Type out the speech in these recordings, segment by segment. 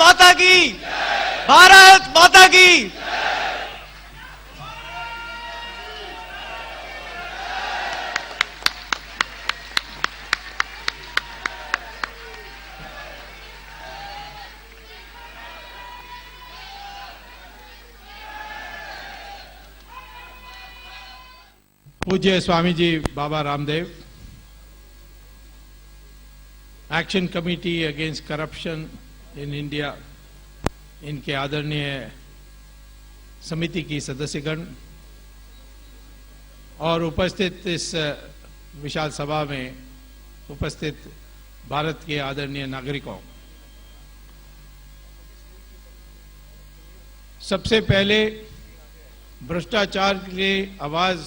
माता की, भारत माता की। पूज्य Swami ji Baba Ramdev, action committee against corruption in India, इनके आदरणीय समिति की सदस्यगण और उपस्थित इस विशाल सभा में उपस्थित भारत के आदरणीय नागरिकों, सबसे पहले भ्रष्टाचार के लिए आवाज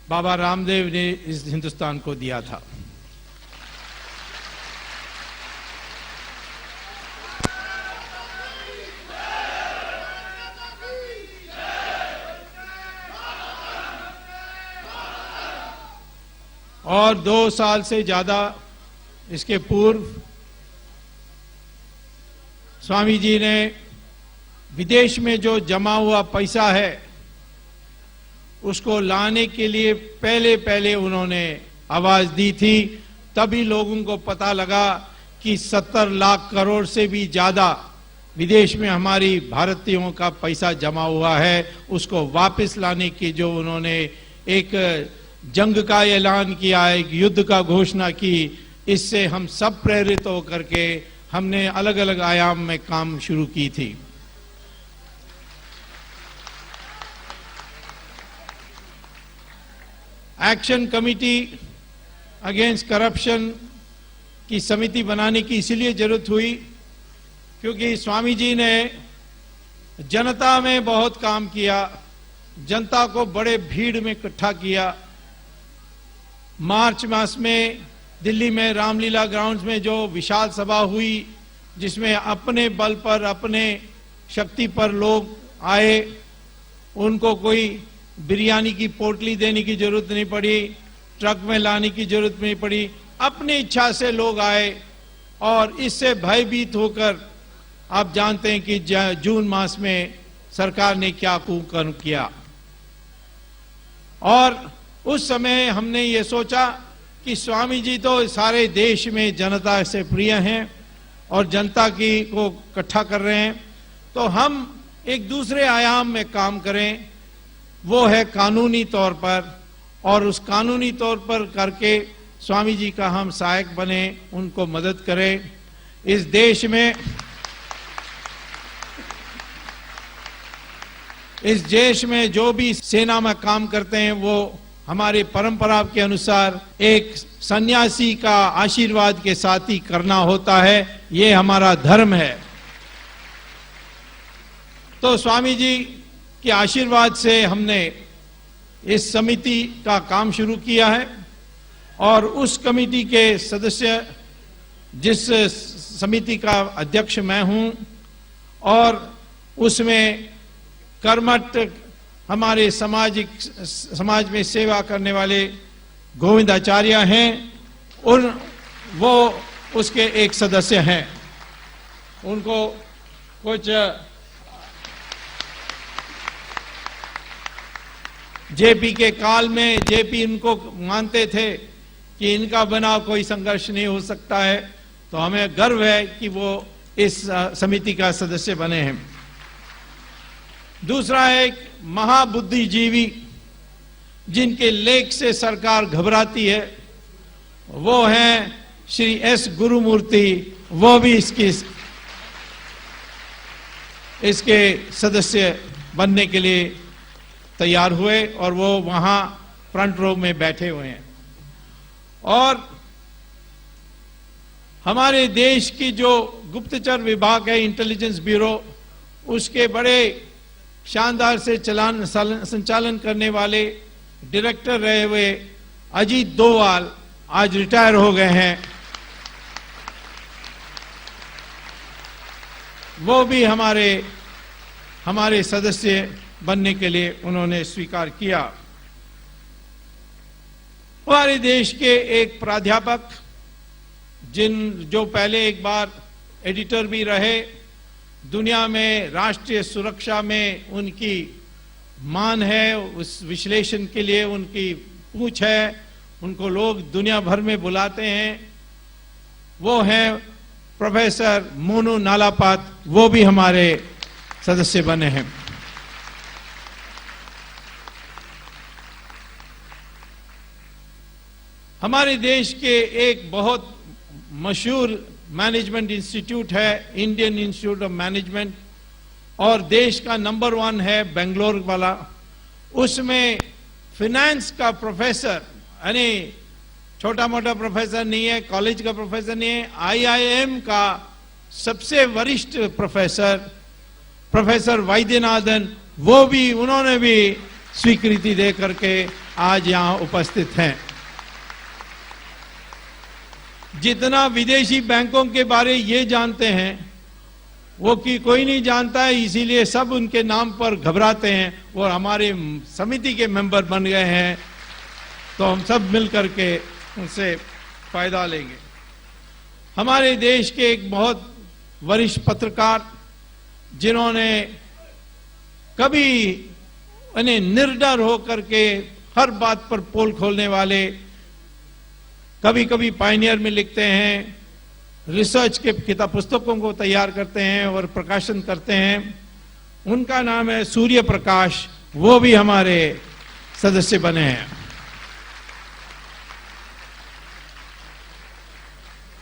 बाबा रामदेव ने इस हिंदुस्तान को दिया था। और 2 साल से ज्यादा इसके पूर्व स्वामी जी ने विदेश में जो जमा हुआ पैसा है उसको लाने के लिए पहले उन्होंने आवाज दी थी। तभी लोगों को पता लगा कि 70 लाख करोड़ से भी ज्यादा विदेश में हमारी भारतीयों का पैसा जमा हुआ है। उसको वापस लाने की जो उन्होंने एक जंग का ऐलान किया, एक युद्ध का घोषणा की, इससे हम सब प्रेरित होकर के हमने अलग अलग आयाम में काम शुरू की थी। एक्शन कमेटी अगेंस्ट करप्शन की समिति बनाने की इसलिए जरूरत हुई क्योंकि स्वामी जी ने जनता में बहुत काम किया, जनता को बड़े भीड़ में इकट्ठा किया। मार्च मास में दिल्ली में रामलीला ग्राउंड्स में जो विशाल सभा हुई, जिसमें अपने बल पर, अपने शक्ति पर लोग आए, उनको कोई बिरयानी की पोटली देने की जरूरत नहीं पड़ी, ट्रक में लाने की जरूरत नहीं पड़ी, अपनी इच्छा से लोग आए। और इससे भयभीत होकर आप जानते हैं कि जून मास में सरकार ने क्या कुकर्म किया। और उस समय हमने ये सोचा कि स्वामी जी तो सारे देश में जनता से प्रिय हैं और जनता की को इकट्ठा कर रहे हैं, तो हम एक दूसरे आयाम में काम करें, वो है कानूनी तौर पर। और उस कानूनी तौर पर करके स्वामी जी का हम सहायक बने, उनको मदद करें। इस देश में जो भी सेना में काम करते हैं वो हमारे परंपरा के अनुसार एक सन्यासी का आशीर्वाद के साथ ही करना होता है, ये हमारा धर्म है। तो स्वामी जी के आशीर्वाद से हमने इस समिति का काम शुरू किया है। और उस कमेटी के सदस्य, जिस समिति का अध्यक्ष मैं हूं, और उसमें कर्मठ हमारे समाज में सेवा करने वाले गोविंदाचार्य हैं, वो उसके एक सदस्य हैं। उनको कुछ जेपी के काल में जेपी इनको मानते थे कि इनका बना कोई संघर्ष नहीं हो सकता है, तो हमें गर्व है कि वो इस समिति का सदस्य बने हैं। दूसरा है एक महाबुद्धिजीवी जिनके लेख से सरकार घबराती है, वो हैं श्री एस गुरुमूर्ति। वो भी इसके सदस्य बनने के लिए तैयार हुए और वो वहां फ्रंट रो में बैठे हुए हैं। और हमारे देश की जो गुप्तचर विभाग है, इंटेलिजेंस ब्यूरो, उसके बड़े शानदार से संचालन करने वाले डायरेक्टर रहे हुए अजीत डोवाल आज रिटायर हो गए हैं। वो भी हमारे सदस्य बनने के लिए उन्होंने स्वीकार किया। हमारे देश के एक प्राध्यापक जो पहले एक बार एडिटर भी रहे, दुनिया में राष्ट्रीय सुरक्षा में उनकी मान है, उस विश्लेषण के लिए उनकी पूछ है, उनको लोग दुनिया भर में बुलाते हैं, वो हैं प्रोफेसर मोनू नालापात। वो भी हमारे सदस्य बने हैं। हमारे देश के एक बहुत मशहूर मैनेजमेंट इंस्टीट्यूट है, इंडियन इंस्टीट्यूट ऑफ मैनेजमेंट, और देश का नंबर 1 है बेंगलोर वाला। उसमें फिनेंस का प्रोफेसर, यानी छोटा मोटा प्रोफेसर नहीं है, कॉलेज का प्रोफेसर नहीं है, IIM का सबसे वरिष्ठ प्रोफेसर प्रोफेसर वैद्यनाथन, उन्होंने भी स्वीकृति दे करके आज यहां उपस्थित हैं। जितना विदेशी बैंकों के बारे ये जानते हैं वो कि कोई नहीं जानता है, इसीलिए सब उनके नाम पर घबराते हैं। और हमारे समिति के मेंबर बन गए हैं, तो हम सब मिलकर के उनसे फायदा लेंगे। हमारे देश के एक बहुत वरिष्ठ पत्रकार, जिन्होंने कभी निर्डर होकर के हर बात पर पोल खोलने वाले, कभी कभी पायनियर में लिखते हैं, रिसर्च के किताब पुस्तकों को तैयार करते हैं और प्रकाशन करते हैं, उनका नाम है सूर्य प्रकाश। वो भी हमारे सदस्य बने हैं।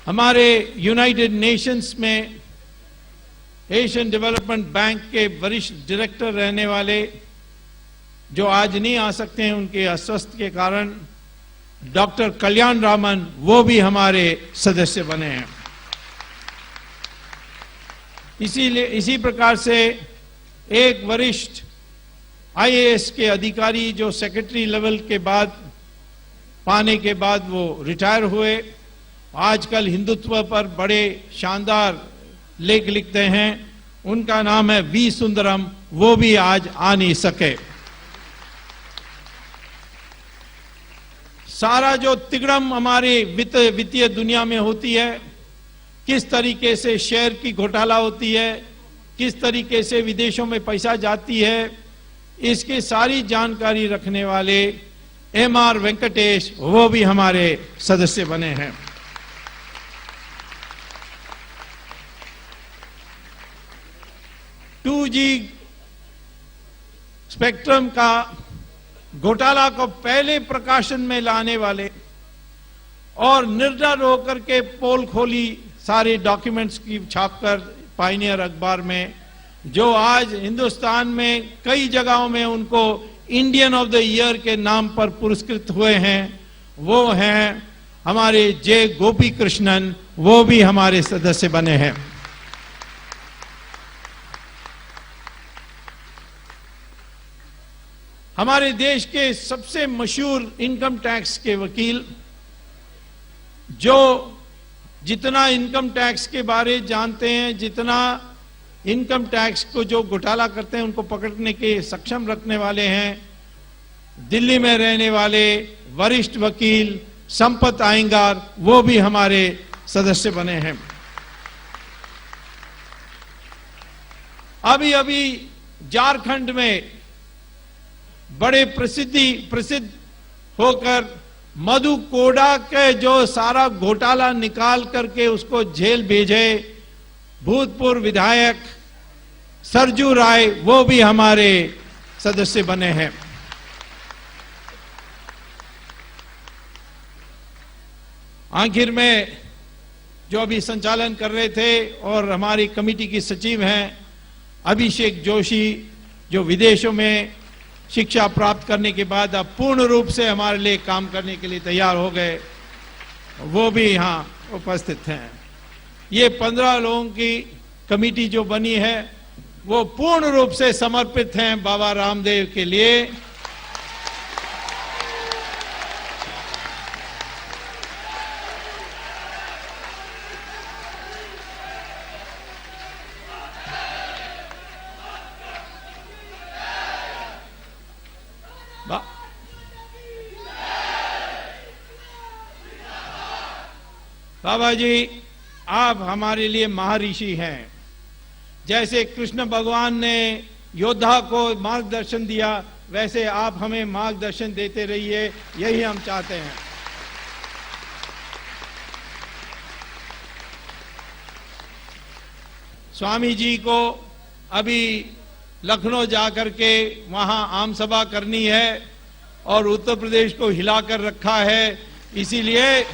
हमारे यूनाइटेड नेशंस में एशियन डेवलपमेंट बैंक के वरिष्ठ डायरेक्टर रहने वाले, जो आज नहीं आ सकते हैं उनके अस्वस्थ के कारण, डॉक्टर कल्याण रामन, वो भी हमारे सदस्य बने हैं। इसी प्रकार से एक वरिष्ठ IAS के अधिकारी, जो सेक्रेटरी लेवल के बाद पाने के बाद वो रिटायर हुए, आजकल हिंदुत्व पर बड़े शानदार लेख लिखते हैं, उनका नाम है V सुंदरम। वो भी आज आ नहीं सके। सारा जो तिगड़म हमारी वित्तीय दुनिया में होती है, किस तरीके से शेयर की घोटाला होती है, किस तरीके से विदेशों में पैसा जाती है, इसकी सारी जानकारी रखने वाले MR वेंकटेश, वो भी हमारे सदस्य बने हैं। टू जी स्पेक्ट्रम का घोटाला को पहले प्रकाशन में लाने वाले और निर्डर होकर के पोल खोली सारे डॉक्यूमेंट्स की छापकर पायनियर अखबार में, जो आज हिंदुस्तान में कई जगहों में उनको इंडियन ऑफ द ईयर के नाम पर पुरस्कृत हुए हैं, वो हैं हमारे जे गोपी कृष्णन। वो भी हमारे सदस्य बने हैं। हमारे देश के सबसे मशहूर इनकम टैक्स के वकील, जो जितना इनकम टैक्स के बारे जानते हैं, जितना इनकम टैक्स को जो घोटाला करते हैं उनको पकड़ने के सक्षम रखने वाले हैं, दिल्ली में रहने वाले वरिष्ठ वकील संपत आयंगार, वो भी हमारे सदस्य बने हैं। अभी झारखंड में बड़े प्रसिद्ध होकर मधु कोड़ा के जो सारा घोटाला निकाल करके उसको जेल भेजे भूतपूर्व विधायक सरजू राय, वो भी हमारे सदस्य बने हैं। आखिर में जो अभी संचालन कर रहे थे और हमारी कमेटी की सचिव हैं अभिषेक जोशी, जो विदेशों में शिक्षा प्राप्त करने के बाद अब पूर्ण रूप से हमारे लिए काम करने के लिए तैयार हो गए, वो भी यहां उपस्थित हैं। ये 15 लोगों की कमेटी जो बनी है वो पूर्ण रूप से समर्पित हैं बाबा रामदेव के लिए। बाबा जी, आप हमारे लिए महर्षि हैं। जैसे कृष्ण भगवान ने योद्धा को मार्गदर्शन दिया, वैसे आप हमें मार्गदर्शन देते रहिए, यही हम चाहते हैं। स्वामी जी को अभी लखनऊ जाकर के वहां आम सभा करनी है और उत्तर प्रदेश को हिलाकर रखा है, इसीलिए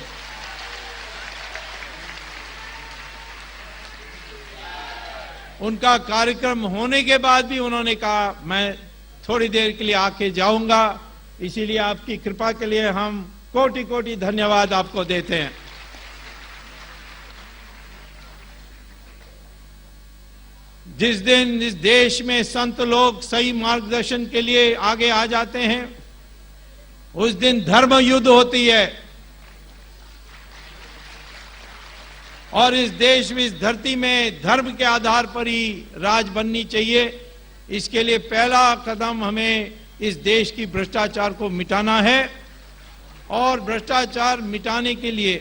उनका कार्यक्रम होने के बाद भी उन्होंने कहा मैं थोड़ी देर के लिए आके जाऊंगा। इसीलिए आपकी कृपा के लिए हम कोटि कोटि धन्यवाद आपको देते हैं। जिस दिन इस देश में संत लोग सही मार्गदर्शन के लिए आगे आ जाते हैं, उस दिन धर्म युद्ध होती है और इस देश में, इस धरती में धर्म के आधार पर ही राज बननी चाहिए। इसके लिए पहला कदम हमें इस देश की भ्रष्टाचार को मिटाना है और भ्रष्टाचार मिटाने के लिए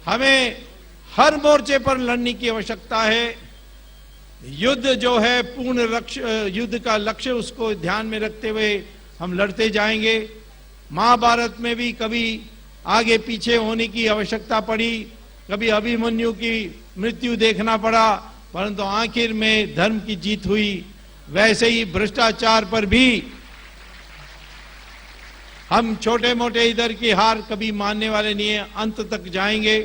हमें हर मोर्चे पर लड़ने की आवश्यकता है। युद्ध जो है पूर्ण युद्ध का लक्ष्य, उसको ध्यान में रखते हुए हम लड़ते जाएंगे। महाभारत में भी कभी आगे पीछे होने की आवश्यकता पड़ी, कभी अभिमन्यु की मृत्यु देखना पड़ा, परंतु आखिर में धर्म की जीत हुई। वैसे ही भ्रष्टाचार पर भी हम छोटे मोटे इधर की हार कभी मानने वाले नहीं है, अंत तक जाएंगे।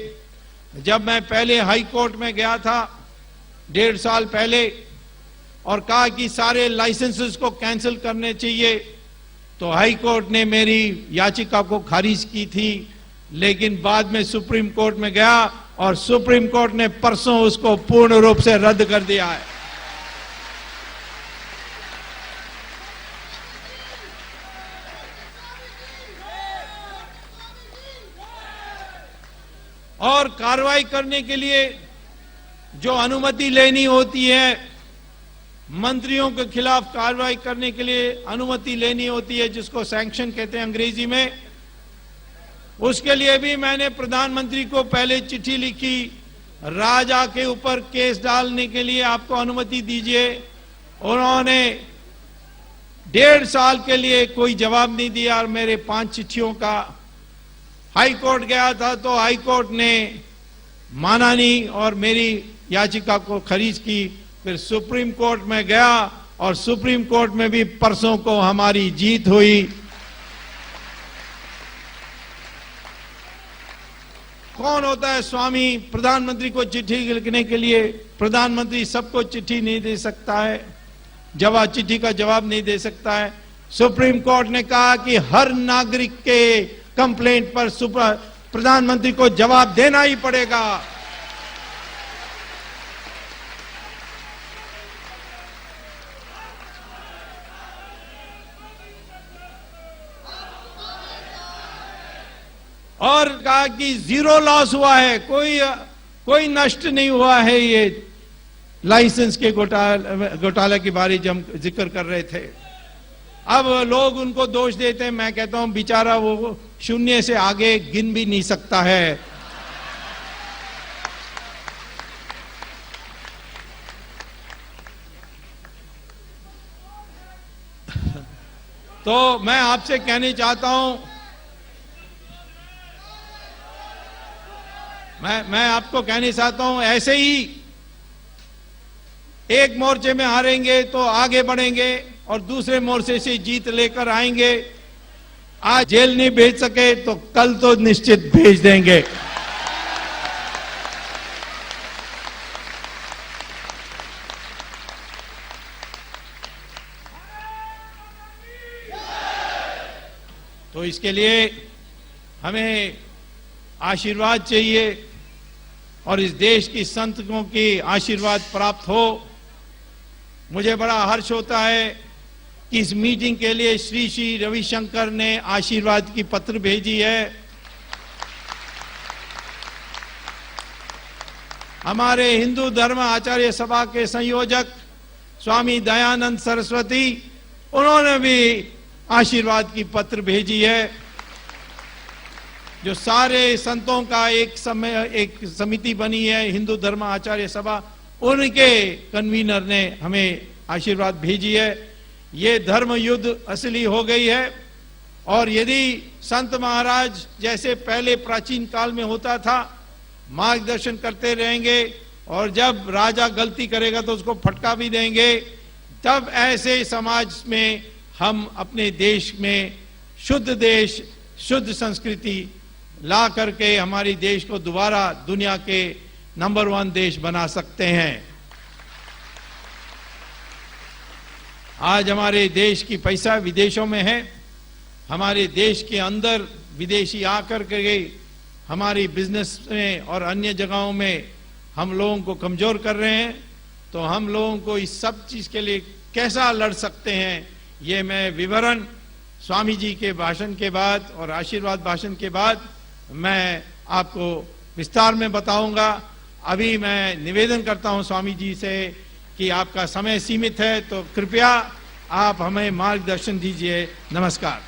जब मैं पहले हाई कोर्ट में गया था 1.5 साल पहले और कहा कि सारे लाइसेंसेस को कैंसिल करने चाहिए, तो हाई कोर्ट ने मेरी याचिका को खारिज की थी। लेकिन बाद में सुप्रीम कोर्ट में गया और सुप्रीम कोर्ट ने परसों उसको पूर्ण रूप से रद्द कर दिया है। और कार्रवाई करने के लिए जो अनुमति लेनी होती है, मंत्रियों के खिलाफ कार्रवाई करने के लिए अनुमति लेनी होती है, जिसको सैंक्शन कहते हैं अंग्रेजी में, उसके लिए भी मैंने प्रधानमंत्री को पहले चिट्ठी लिखी। राजा के ऊपर केस डालने के लिए आपको अनुमति दीजिए। उन्होंने 1.5 साल के लिए कोई जवाब नहीं दिया और मेरे 5 चिट्ठियों का हाई कोर्ट गया था तो हाई कोर्ट ने माना नहीं और मेरी याचिका को खारिज की। फिर सुप्रीम कोर्ट में गया और सुप्रीम कोर्ट में भी परसों को हमारी जीत हुई। कौन होता है स्वामी प्रधानमंत्री को चिट्ठी लिखने के लिए? प्रधानमंत्री सबको चिट्ठी नहीं दे सकता है, चिट्ठी का जवाब नहीं दे सकता है। सुप्रीम कोर्ट ने कहा कि हर नागरिक के कंप्लेंट पर प्रधानमंत्री को जवाब देना ही पड़ेगा। और कहा कि 0 लॉस हुआ है, कोई नष्ट नहीं हुआ है। ये लाइसेंस के घोटाला के बारे में हम जिक्र कर रहे थे। अब लोग उनको दोष देते हैं, मैं कहता हूं बेचारा वो 0 से आगे गिन भी नहीं सकता है। तो मैं आपसे कहना चाहता हूं, मैं आपको कहना चाहता हूं, ऐसे ही एक मोर्चे में हारेंगे तो आगे बढ़ेंगे और दूसरे मोर्चे से जीत लेकर आएंगे। आज जेल नहीं भेज सके तो कल तो निश्चित भेज देंगे। तो इसके लिए हमें आशीर्वाद चाहिए और इस देश की संतों की आशीर्वाद प्राप्त हो। मुझे बड़ा हर्ष होता है कि इस मीटिंग के लिए श्री श्री रविशंकर ने आशीर्वाद की पत्र भेजी है। हमारे हिंदू धर्म आचार्य सभा के संयोजक स्वामी दयानंद सरस्वती, उन्होंने भी आशीर्वाद की पत्र भेजी है। जो सारे संतों का एक समिति बनी है, हिंदू धर्म आचार्य सभा, उनके कन्वीनर ने हमें आशीर्वाद भेजी है। ये धर्म युद्ध असली हो गई है। और यदि संत महाराज जैसे पहले प्राचीन काल में होता था, मार्गदर्शन करते रहेंगे और जब राजा गलती करेगा तो उसको फटका भी देंगे, तब ऐसे समाज में हम अपने देश में शुद्ध देश, शुद्ध संस्कृति ला करके हमारी देश को दोबारा दुनिया के नंबर 1 देश बना सकते हैं। आज हमारे देश की पैसा विदेशों में है। हमारे देश के अंदर विदेशी आकर के हमारी बिजनेस में और अन्य जगहों में हम लोगों को कमजोर कर रहे हैं। तो हम लोगों को इस सब चीज के लिए कैसा लड़ सकते हैं, ये मैं विवरण स्वामी जी के भाषण के बाद और आशीर्वाद भाषण के बाद मैं आपको विस्तार में बताऊंगा। अभी मैं निवेदन करता हूं स्वामी जी से कि आपका समय सीमित है, तो कृपया आप हमें मार्गदर्शन दीजिए। नमस्कार।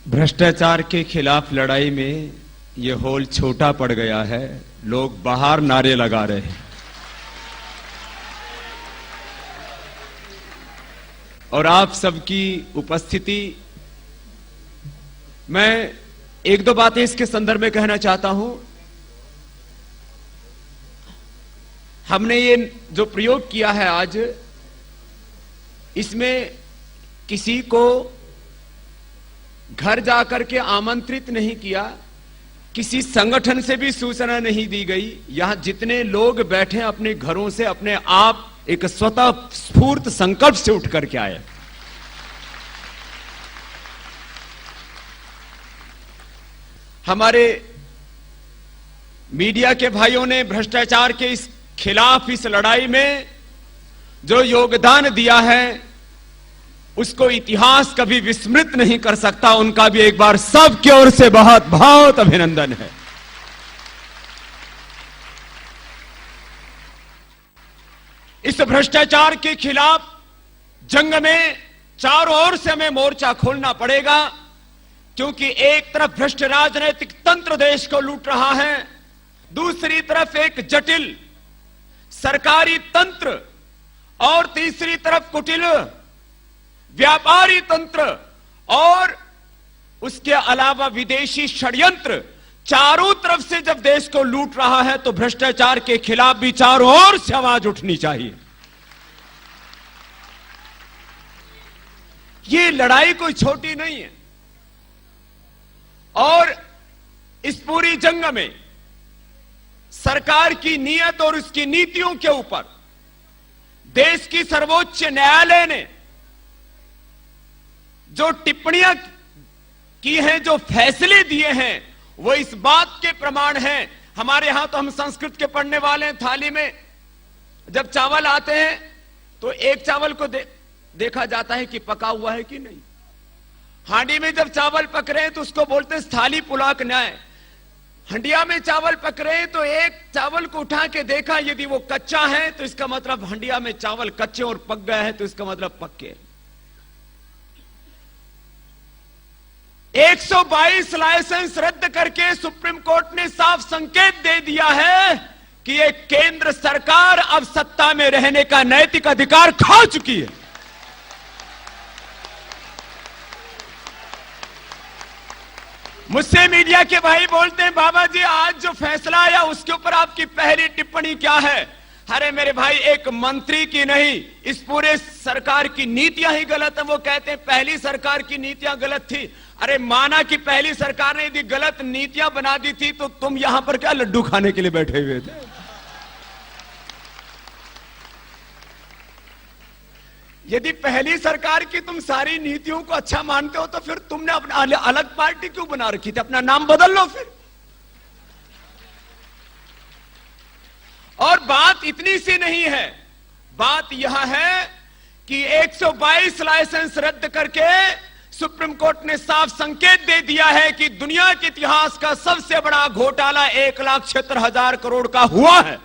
भ्रष्टाचार के खिलाफ लड़ाई में ये हॉल छोटा पड़ गया है, लोग बाहर नारे लगा रहे हैं। और आप सबकी उपस्थिति, मैं एक दो बातें इसके संदर्भ में कहना चाहता हूं। हमने ये जो प्रयोग किया है आज, इसमें किसी को घर जाकर के आमंत्रित नहीं किया, किसी संगठन से भी सूचना नहीं दी गई। यहां जितने लोग बैठे अपने घरों से अपने आप एक स्वतः स्फूर्त संकल्प से उठ करके आए। हमारे मीडिया के भाइयों ने भ्रष्टाचार के इस खिलाफ इस लड़ाई में जो योगदान दिया है, उसको इतिहास कभी विस्मृत नहीं कर सकता। उनका भी एक बार सबकी ओर से बहुत बहुत अभिनंदन है। इस भ्रष्टाचार के खिलाफ जंग में चारों ओर से हमें मोर्चा खोलना पड़ेगा, क्योंकि एक तरफ भ्रष्ट राजनीतिक तंत्र देश को लूट रहा है, दूसरी तरफ एक जटिल सरकारी तंत्र और तीसरी तरफ कुटिल व्यापारी तंत्र और उसके अलावा विदेशी षड्यंत्र, चारों तरफ से जब देश को लूट रहा है तो भ्रष्टाचार के खिलाफ भी चारों ओर से आवाज उठनी चाहिए। ये लड़ाई कोई छोटी नहीं है। और इस पूरी जंग में सरकार की नीयत और उसकी नीतियों के ऊपर देश की सर्वोच्च न्यायालय ने जो टिप्पणियां की हैं, जो फैसले दिए हैं, वो इस बात के प्रमाण हैं। हमारे यहां तो हम संस्कृत के पढ़ने वाले हैं, थाली में जब चावल आते हैं तो एक चावल को देखा जाता है कि पका हुआ है कि नहीं। हांडी में जब चावल पक रहे हैं तो उसको बोलते हैं थाली पुलाक न्याय। हंडिया में चावल पक रहे हैं तो एक चावल को उठा के देखा, यदि वो कच्चा है तो इसका मतलब हंडिया में चावल कच्चे और पक गया है तो इसका मतलब पक्के। 122 लाइसेंस रद्द करके सुप्रीम कोर्ट ने साफ संकेत दे दिया है कि ये केंद्र सरकार अब सत्ता में रहने का नैतिक अधिकार खो चुकी है। मुझसे मीडिया के भाई बोलते हैं, बाबा जी आज जो फैसला आया उसके ऊपर आपकी पहली टिप्पणी क्या है? अरे मेरे भाई, एक मंत्री की नहीं, इस पूरे सरकार की नीतियां ही गलत है। वो कहते हैं पहली सरकार की नीतियां गलत थी। अरे माना कि पहली सरकार ने यदि गलत नीतियां बना दी थी तो तुम यहां पर क्या लड्डू खाने के लिए बैठे हुए थे? यदि पहली सरकार की तुम सारी नीतियों को अच्छा मानते हो तो फिर तुमने अपना अलग पार्टी क्यों बना रखी थी? अपना नाम बदल लो फिर। और बात इतनी सी नहीं है, बात यह है कि 122 लाइसेंस रद्द करके सुप्रीम कोर्ट ने साफ संकेत दे दिया है कि दुनिया के इतिहास का सबसे बड़ा घोटाला 1,76,000 करोड़ का हुआ है।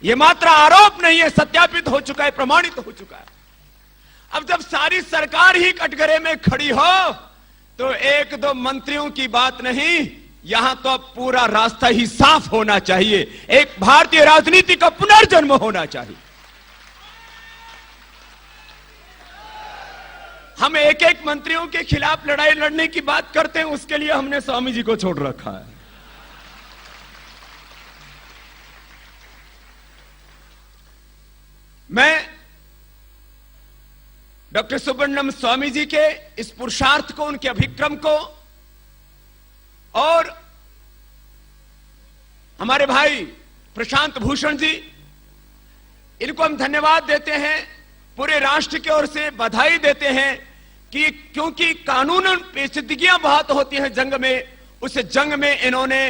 यह मात्र आरोप नहीं है, सत्यापित हो चुका है, प्रमाणित हो चुका है। अब जब सारी सरकार ही कटघरे में खड़ी हो तो एक दो मंत्रियों की बात नहीं, यहां तो अब पूरा रास्ता ही साफ होना चाहिए। एक भारतीय राजनीति का पुनर्जन्म होना चाहिए। हम एक एक मंत्रियों के खिलाफ लड़ाई लड़ने की बात करते हैं, उसके लिए हमने स्वामी जी को छोड़ रखा है। मैं डॉक्टर सुब्रमण्यम स्वामी जी के इस पुरुषार्थ को, उनके अभिक्रम को और हमारे भाई प्रशांत भूषण जी, इनको हम धन्यवाद देते हैं, पूरे राष्ट्र की ओर से बधाई देते हैं कि क्योंकि कानूनन पेचीदगियां बहुत होती हैं जंग में, उस जंग में इन्होंने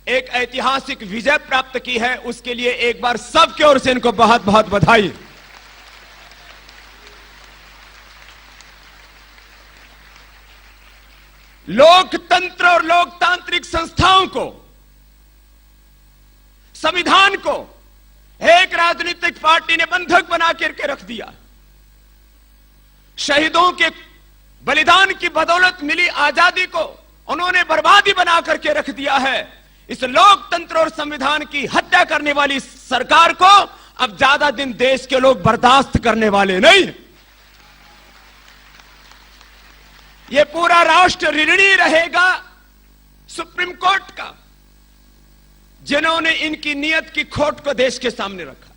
एक ऐतिहासिक विजय प्राप्त की है। उसके लिए एक बार सबकी ओर से इनको बहुत बहुत बधाई। लोकतंत्र और लोकतांत्रिक संस्थाओं को, संविधान को एक राजनीतिक पार्टी ने बंधक बना करके रख दिया। शहीदों के बलिदान की बदौलत मिली आजादी को उन्होंने बर्बादी बना करके रख दिया है। इस लोकतंत्र और संविधान की हत्या करने वाली सरकार को अब ज्यादा दिन देश के लोग बर्दाश्त करने वाले नहीं। ये पूरा राष्ट्र ऋणी रहेगा सुप्रीम कोर्ट का, जिन्होंने इनकी नीयत की खोट को देश के सामने रखा।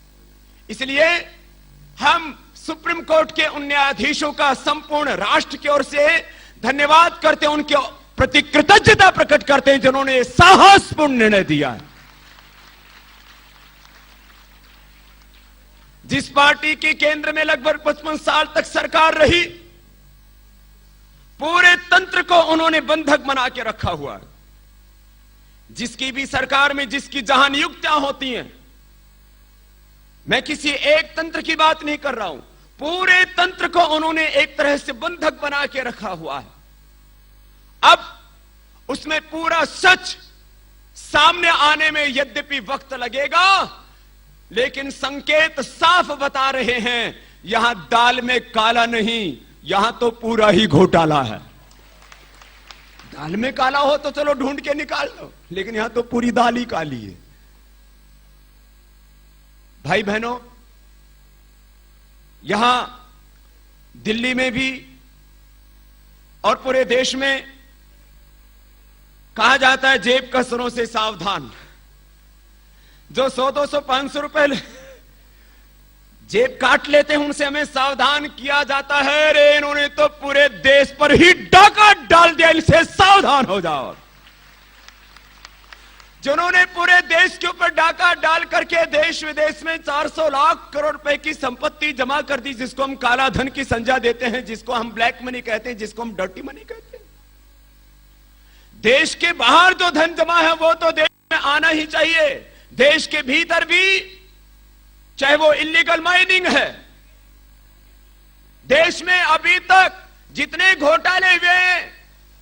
इसलिए हम सुप्रीम कोर्ट के उन न्यायाधीशों का संपूर्ण राष्ट्र की ओर से धन्यवाद करते हैं, उनके प्रति कृतज्ञता प्रकट करते हैं जिन्होंने साहसपूर्ण निर्णय दिया है। जिस पार्टी की केंद्र में लगभग 55 साल तक सरकार रही, पूरे तंत्र को उन्होंने बंधक बना के रखा हुआ है। जिसकी भी सरकार में जिसकी जहां नियुक्तियां होती हैं, मैं किसी एक तंत्र की बात नहीं कर रहा हूं, पूरे तंत्र को उन्होंने एक तरह से बंधक बना के रखा हुआ है। अब उसमें पूरा सच सामने आने में यद्यपि वक्त लगेगा, लेकिन संकेत साफ बता रहे हैं, यहां दाल में काला नहीं, यहां तो पूरा ही घोटाला है। दाल में काला हो तो चलो ढूंढ के निकाल लो, लेकिन यहां तो पूरी दाल ही काली है। भाई बहनों, यहां दिल्ली में भी और पूरे देश में कहा जाता है जेब कसरों से सावधान। जो 100, 200, 500 रुपए जेब काट लेते हैं, उनसे हमें सावधान किया जाता है। अरे इन्होंने तो पूरे देश पर ही डाका डाल दिया, इनसे सावधान हो जाओ। जिन्होंने पूरे देश के ऊपर डाका डाल करके देश विदेश में 400 लाख करोड़ रुपए की संपत्ति जमा कर दी, जिसको हम काला धन की संज्ञा देते हैं, जिसको हम ब्लैक मनी कहते हैं, जिसको हम डर्टी मनी कहते हैं। देश के बाहर जो धन जमा है वो तो देश में आना ही चाहिए। देश के भीतर भी, चाहे वो इलीगल माइनिंग है, देश में अभी तक जितने घोटाले हुए हैं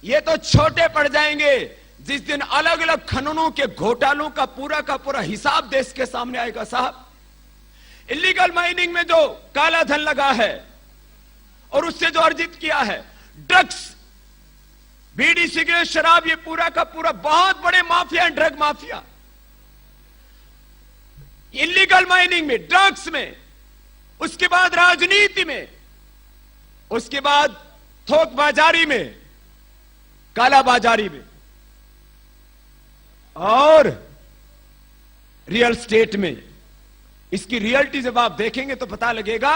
ये तो छोटे पड़ जाएंगे जिस दिन अलग अलग खननों के घोटालों का पूरा हिसाब देश के सामने आएगा। साहब, इलीगल माइनिंग में जो काला धन लगा है और उससे जो अर्जित किया है, ड्रग्स, बीड़ी, सिगरेट, शराब, ये पूरा का पूरा बहुत बड़े माफिया हैं, ड्रग माफिया। इलीगल माइनिंग में, ड्रग्स में, उसके बाद राजनीति में, उसके बाद थोक बाजारी में, काला बाजारी में और रियल स्टेट में। इसकी रियलिटी जब आप देखेंगे तो पता लगेगा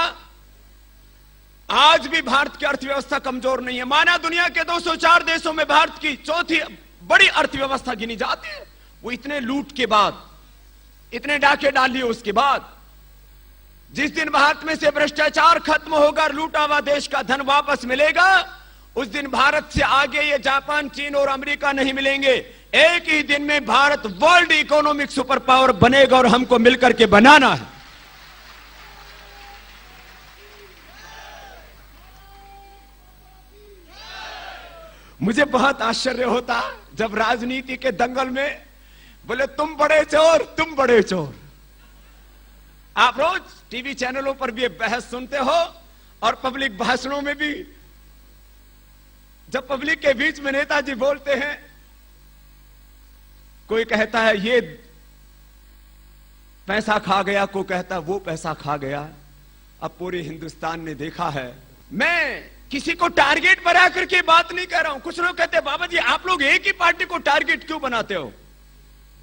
आज भी भारत की अर्थव्यवस्था कमजोर नहीं है। माना दुनिया के 204 देशों में भारत की चौथी बड़ी अर्थव्यवस्था गिनी जाती है। वो इतने लूट के बाद, इतने डाके डाल लिए उसके बाद, जिस दिन भारत में से भ्रष्टाचार खत्म होगा, लूटा हुआ देश का धन वापस मिलेगा, उस दिन भारत से आगे ये जापान, चीन और अमेरिका नहीं मिलेंगे। एक ही दिन में Bharat world economic super power बनेगा और हमको मिलकर के बनाना है। मुझे बहुत आश्चर्य होता जब राजनीति के दंगल में बोले तुम बड़े चोर, तुम बड़े चोर। आप रोज टीवी चैनलों पर भी ये बहस सुनते हो और पब्लिक भाषणों में भी। जब पब्लिक के बीच में नेताजी बोलते हैं, कोई कहता है ये पैसा खा गया, कोई कहता है वो पैसा खा गया। अब पूरे हिंदुस्तान ने देखा है। मैं किसी को टारगेट बना करके बात नहीं कर रहा हूं। कुछ लोग कहते हैं बाबा जी आप लोग एक ही पार्टी को टारगेट क्यों बनाते हो?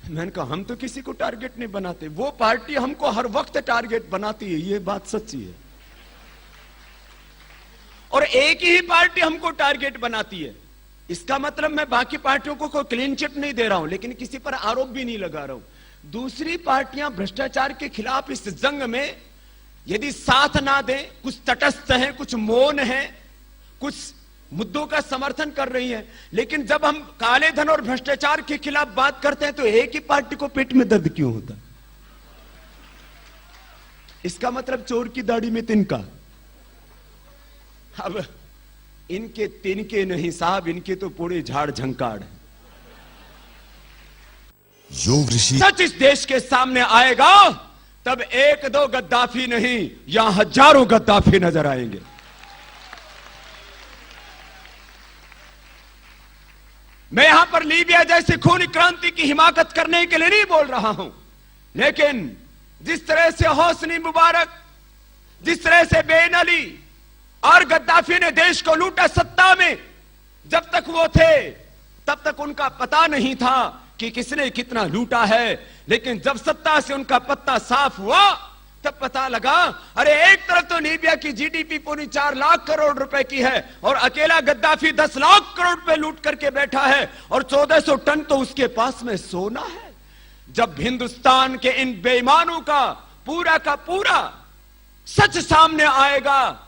मैंने कहा हम तो किसी को टारगेट नहीं बनाते, वो पार्टी हमको हर वक्त टारगेट बनाती है, ये बात सच्ची है। और एक ही पार्टी हमको टारगेट बनाती है। इसका मतलब मैं बाकी पार्टियों को कोई क्लीन चिट नहीं दे रहा हूं, लेकिन किसी पर आरोप भी नहीं लगा रहा हूं। दूसरी पार्टियां भ्रष्टाचार के खिलाफ इस जंग में यदि साथ ना दें, कुछ तटस्थ हैं, कुछ मौन हैं, कुछ मुद्दों का समर्थन कर रही हैं, लेकिन जब हम काले धन और भ्रष्टाचार के खिलाफ बात करते हैं तो एक ही पार्टी को पेट में दर्द क्यों होता? इसका मतलब चोर की दाढ़ी में तिनका। अब इनके तिनके नहीं साहब, इनके तो पूरे झाड़ झंकाड़ है। योग ऋषि सच इस देश के सामने आएगा तब एक दो गद्दाफी नहीं, यहां हजारों गद्दाफी नजर आएंगे। मैं यहां पर लीबिया जैसे खूनी क्रांति की हिमाकत करने के लिए नहीं बोल रहा हूं, लेकिन जिस तरह से होस्नी मुबारक, जिस तरह से बेन अली और गद्दाफी ने देश को लूटा सत्ता में, जब तक वो थे तब तक उनका पता नहीं था कि किसने कितना लूटा है, लेकिन जब सत्ता से उनका पत्ता साफ हुआ तब पता लगा अरे एक तरफ तो लीबिया की जीडीपी पूरी 4 लाख करोड़ रुपए की है और अकेला गद्दाफी 10 लाख करोड़ रुपए लूट करके बैठा है और 1400 टन तो उसके पास में सोना है। जब हिंदुस्तान के इन बेईमानों का पूरा सच सामने आएगा,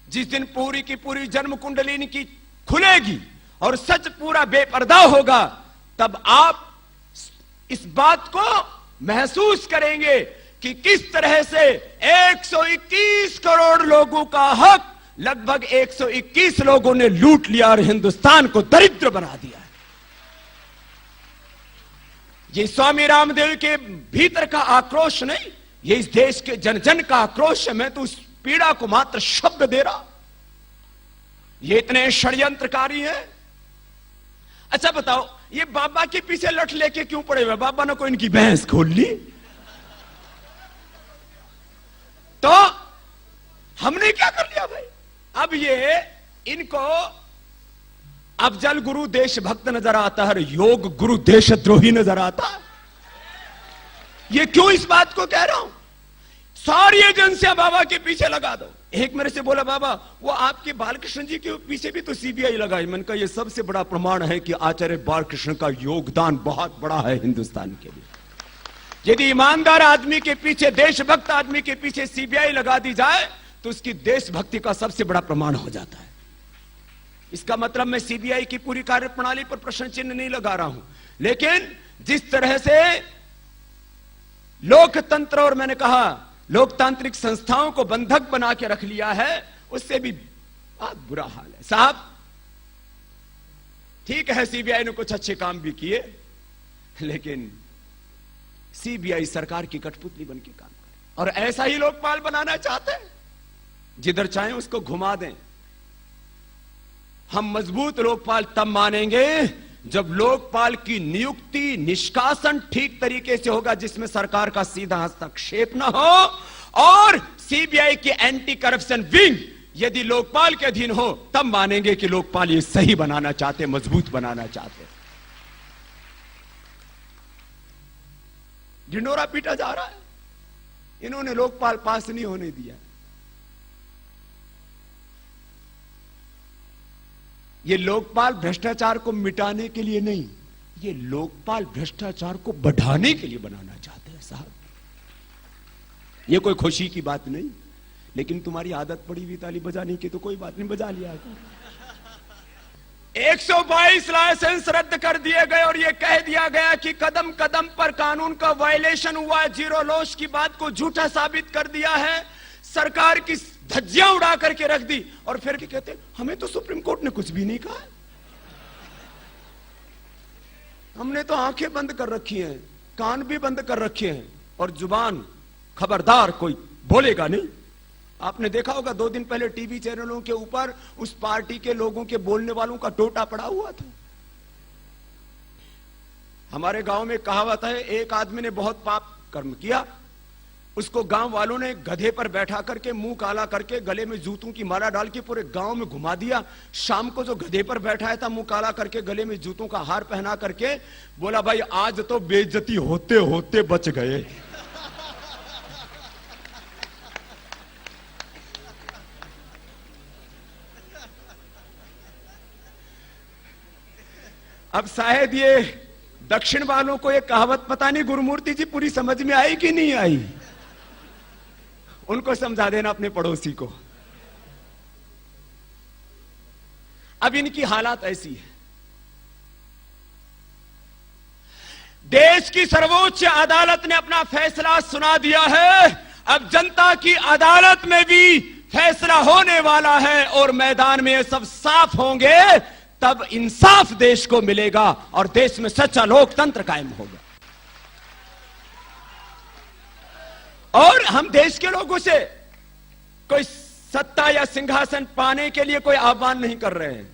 जिस दिन पूरी की पूरी जन्म कुंडली की खुलेगी और सच पूरा बेपर्दा होगा, तब आप इस बात को महसूस करेंगे कि किस तरह से 121 करोड़ लोगों का हक लगभग 121 लोगों ने लूट लिया और हिंदुस्तान को दरिद्र बना दिया है। ये स्वामी रामदेव के भीतर का आक्रोश नहीं, ये इस देश के जन जन का आक्रोश है। मैं तो उस पीड़ा को मात्र शब्द दे रहा। ये इतने षड्यंत्रकारी हैं। अच्छा बताओ, ये बाबा के पीछे लठ लेके क्यों पड़े हुए? बाबा ने कोई इनकी भैंस खोल ली? तो हमने क्या कर लिया भाई? अब ये इनको अफजल गुरु देशभक्त नजर आता है, योग गुरु देशद्रोही नजर आता है। ये क्यों इस बात को कह रहा हूं? सारी एजेंसियां बाबा के पीछे लगा दो। एक मेरे से बोला बाबा वो आपके बालकृष्ण जी के पीछे भी तो सीबीआई लगाई। मैंने कहा ये सबसे बड़ा प्रमाण है कि आचार्य बालकृष्ण का योगदान बहुत बड़ा है हिंदुस्तान के लिए। यदि ईमानदार आदमी के पीछे, देशभक्त आदमी के पीछे सीबीआई लगा दी जाए तो उसकी देशभक्ति का सबसे बड़ा प्रमाण हो जाता है। इसका मतलब मैं सीबीआई की पूरी कार्यप्रणाली पर प्रश्न चिन्ह नहीं लगा रहा हूं, लेकिन जिस तरह से लोकतंत्र और मैंने कहा लोकतांत्रिक संस्थाओं को बंधक बना के रख लिया है, उससे भी बहुत बुरा हाल है साहब। ठीक है सीबीआई ने कुछ अच्छे काम भी किए, लेकिन सीबीआई सरकार की कठपुतली बन के काम करे और ऐसा ही लोकपाल बनाना चाहते हैं, जिधर चाहे उसको घुमा दें। हम मजबूत लोकपाल तब मानेंगे जब लोकपाल की नियुक्ति निष्कासन ठीक तरीके से होगा, जिसमें सरकार का सीधा हस्तक्षेप ना हो, और सीबीआई की एंटी करप्शन विंग यदि लोकपाल के अधीन हो, तब मानेंगे कि लोकपाल ये सही बनाना चाहते, मजबूत बनाना चाहते। ढिंडोरा पीटा जा रहा है, इन्होंने लोकपाल पास नहीं होने दिया। ये लोकपाल भ्रष्टाचार को मिटाने के लिए नहीं, ये लोकपाल भ्रष्टाचार को बढ़ाने के लिए बनाना चाहते हैं साहब। ये कोई खुशी की बात नहीं, लेकिन तुम्हारी आदत पड़ी हुई ताली बजाने की, तो कोई बात नहीं, बजा लिया। 122 लाइसेंस रद्द कर दिए गए और यह कह दिया गया कि कदम कदम पर कानून का वायलेशन हुआ है। जीरो लॉस की बात को झूठा साबित कर दिया है, सरकार की धज्जियां उड़ा करके रख दी। और फिर क्या कहते, हमें तो सुप्रीम कोर्ट ने कुछ भी नहीं कहा। हमने तो आंखें बंद कर रखी हैं, कान भी बंद कर रखे हैं, और जुबान खबरदार कोई बोलेगा नहीं। आपने देखा होगा 2 दिन पहले टीवी चैनलों के ऊपर उस पार्टी के लोगों के बोलने वालों का टोटा पड़ा हुआ था। हमारे गांव में कहावत है, एक आदमी ने बहुत पाप कर्म किया, उसको गांव वालों ने गधे पर बैठा करके मुंह काला करके गले में जूतों की माला डाल के पूरे गांव में घुमा दिया। शाम को जो गधे पर बैठा था मुंह काला करके गले में जूतों का हार पहना करके बोला, भाई आज तो बेइज्जती होते होते बच गए। अब शायद ये दक्षिण वालों को ये कहावत पता नहीं गुरुमूर्ति जी पूरी समझ में आई कि नहीं आई, उनको समझा देना अपने पड़ोसी को। अब इनकी हालत ऐसी है, देश की सर्वोच्च अदालत ने अपना फैसला सुना दिया है। अब जनता की अदालत में भी फैसला होने वाला है और मैदान में ये सब साफ होंगे, तब इंसाफ देश को मिलेगा और देश में सच्चा लोकतंत्र कायम होगा। और हम देश के लोगों से कोई सत्ता या सिंहासन पाने के लिए कोई आह्वान नहीं कर रहे हैं,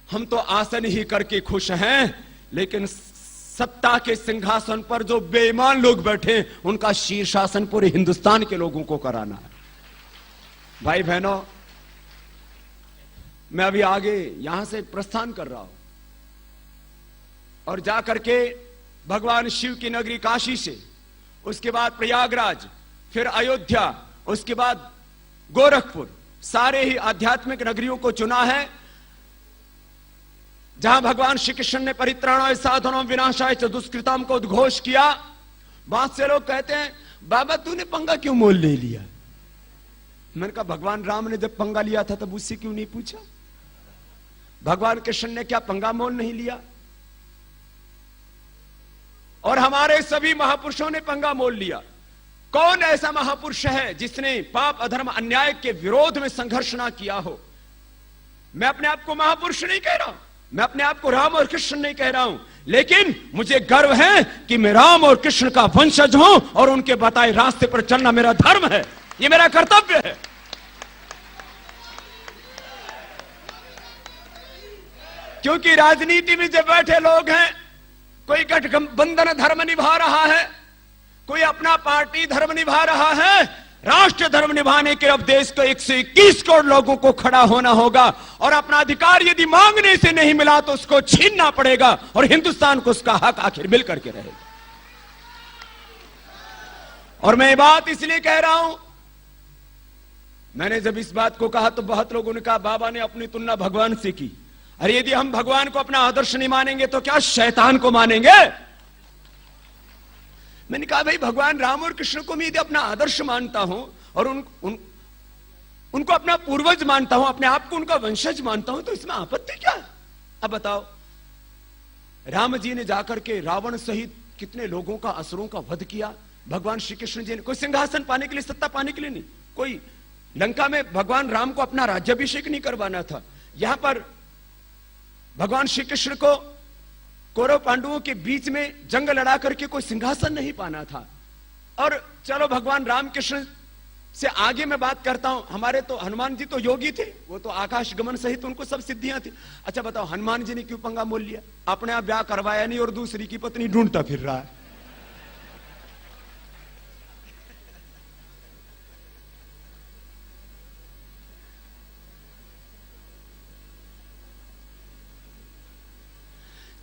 हम तो आसन ही करके खुश हैं, लेकिन सत्ता के सिंहासन पर जो बेईमान लोग बैठे उनका शीर्षासन पूरे हिंदुस्तान के लोगों को कराना है। भाई बहनों, मैं अभी आगे यहां से प्रस्थान कर रहा हूं और जाकर के भगवान शिव की नगरी काशी से, उसके बाद प्रयागराज, फिर अयोध्या, उसके बाद गोरखपुर, सारे ही आध्यात्मिक नगरियों को चुना है जहां भगवान श्री कृष्ण ने परित्राणाय साधनाय विनाशाय च दुष्कृताम को उद्घोष किया। बहुत से लोग कहते हैं, बाबा तूने पंगा क्यों मोल ले लिया? मैंने कहा, भगवान राम ने जब पंगा लिया था तब उससे क्यों नहीं पूछा? भगवान कृष्ण ने क्या पंगा मोल नहीं लिया? और हमारे सभी महापुरुषों ने पंगा मोल लिया। कौन ऐसा महापुरुष है जिसने पाप अधर्म अन्याय के विरोध में संघर्ष ना किया हो? मैं अपने आप को महापुरुष नहीं कह रहा हूं, मैं अपने आप को राम और कृष्ण नहीं कह रहा हूं, लेकिन मुझे गर्व है कि मैं राम और कृष्ण का वंशज हूं और उनके बताए रास्ते पर चलना मेरा धर्म है, ये मेरा कर्तव्य है। क्योंकि राजनीति में जब बैठे लोग हैं, कोई गठबंधन धर्म निभा रहा है, कोई अपना पार्टी धर्म निभा रहा है, राष्ट्र धर्म निभाने के अब देश को 121 करोड़ लोगों को खड़ा होना होगा और अपना अधिकार यदि मांगने से नहीं मिला तो उसको छीनना पड़ेगा और हिंदुस्तान को उसका हक आखिर मिल करके रहेगा। और मैं ये बात इसलिए कह रहा हूं, मैंने जब इस बात को कहा तो बहुत लोगों ने कहा बाबा ने अपनी तुलना भगवान से की। अरे यदि हम भगवान को अपना आदर्श नहीं मानेंगे तो क्या शैतान को मानेंगे? मैंने कहा भाई भगवान राम और कृष्ण को मैं यदि अपना आदर्श मानता हूं और उनको अपना पूर्वज मानता हूं, अपने आप को उनका वंशज मानता हूं, तो इसमें आपत्ति क्या है? अब बताओ, राम जी ने जाकर के रावण सहित कितने लोगों का, असुरों का वध किया। भगवान श्री कृष्ण जी ने कोई सिंहासन पाने के लिए, सत्ता पाने के लिए नहीं, कोई लंका में भगवान राम को अपना राज्याभिषेक नहीं करवाना था। यहां पर भगवान श्री कृष्ण को कौरव पांडवों के बीच में जंग लड़ा करके कोई सिंहासन नहीं पाना था। और चलो भगवान रामकृष्ण से आगे मैं बात करता हूं, हमारे तो हनुमान जी तो योगी थे, वो तो आकाश गमन सहित उनको सब सिद्धियां थी। अच्छा बताओ, हनुमान जी ने क्यों पंगा मोल लिया? अपने आप ब्याह करवाया नहीं और दूसरी की पत्नी ढूंढता फिर रहा है।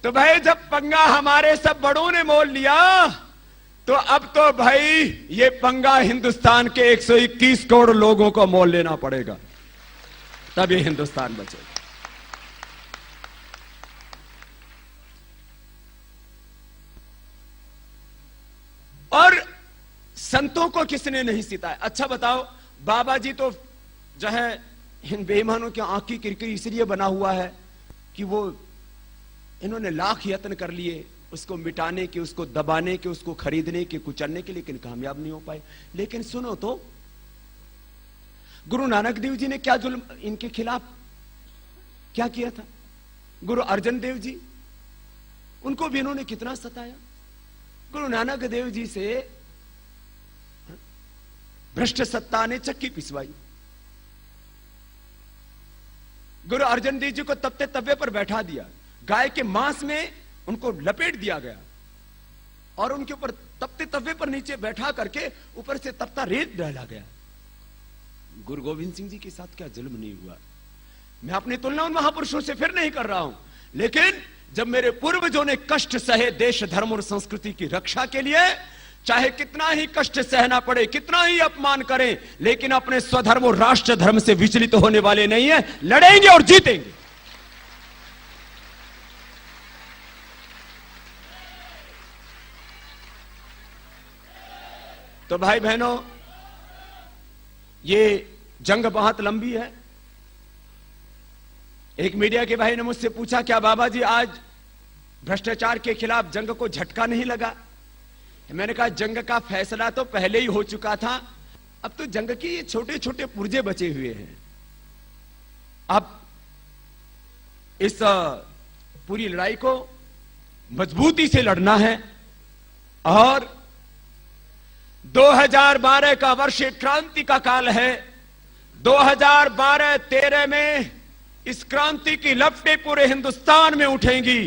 तो भाई जब पंगा हमारे सब बड़ों ने मोल लिया, तो अब तो भाई ये पंगा हिंदुस्तान के 121 करोड़ लोगों को मोल लेना पड़ेगा, तब ये हिंदुस्तान बचेगा। और संतों को किसने नहीं सिताया? अच्छा बताओ, बाबा जी तो जो है इन बेईमानों की आंख की किरकिरी इसलिए बना हुआ है कि वो इन्होंने लाख यत्न कर लिए उसको मिटाने के, उसको दबाने के, उसको खरीदने के, कुचलने के, लेकिन कामयाब नहीं हो पाए। लेकिन सुनो तो, गुरु नानक देव जी ने क्या जुल्म इनके खिलाफ क्या किया था? गुरु अर्जन देव जी, उनको भी इन्होंने कितना सताया। गुरु नानक देव जी से भ्रष्ट सत्ता ने चक्की पिसवाई। गुरु अर्जन देव जी को तपते तवे पर बैठा दिया, गाय के मांस में उनको लपेट दिया गया और उनके ऊपर तपते तवे पर नीचे बैठा करके ऊपर से तपता रेत डाला गया। गुरु गोविंद सिंह जी के साथ क्या जुल्म नहीं हुआ। मैं अपनी तुलना उन महापुरुषों से फिर नहीं कर रहा हूं, लेकिन जब मेरे पूर्वजों ने कष्ट सहे देश धर्म और संस्कृति की रक्षा के लिए, चाहे कितना ही कष्ट सहना पड़े, कितना ही अपमान करें, लेकिन अपने स्वधर्म और राष्ट्र धर्म से विचलित होने वाले नहीं है, लड़ेंगे और जीतेंगे। तो भाई बहनों, ये जंग बहुत लंबी है। एक मीडिया के भाई ने मुझसे पूछा, क्या बाबा जी आज भ्रष्टाचार के खिलाफ जंग को झटका नहीं लगा? मैंने कहा, जंग का फैसला तो पहले ही हो चुका था, अब तो जंग के ये छोटे छोटे पुर्जे बचे हुए हैं। अब इस पूरी लड़ाई को मजबूती से लड़ना है और 2012 का वर्ष क्रांति का काल है। 2012-13 में इस क्रांति की लपटें पूरे हिंदुस्तान में उठेंगी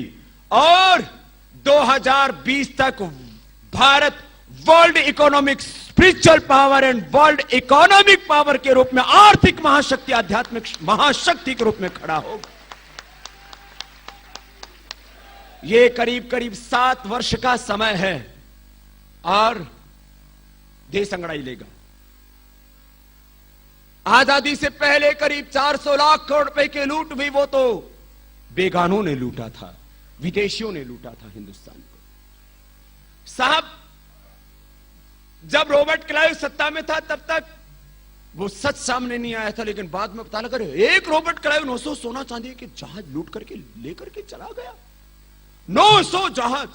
और 2020 तक Bharat world economic spiritual power and world economic power के रूप में, आर्थिक महाशक्ति, आध्यात्मिक महाशक्ति के रूप में खड़ा होगा। यह करीब करीब 7 वर्ष का समय है और देश अंगड़ाई लेगा। आजादी से पहले करीब 400 लाख करोड़ रुपए की लूट भी वो तो बेगानों ने लूटा था, विदेशियों ने लूटा था हिंदुस्तान को। साहब, जब रॉबर्ट क्लाइव सत्ता में था तब तक वो सच सामने नहीं आया था, लेकिन बाद में पता लगा एक रॉबर्ट क्लाइव 900 सोना चांदी के जहाज लूट करके लेकर के चला गया। 900 जहाज,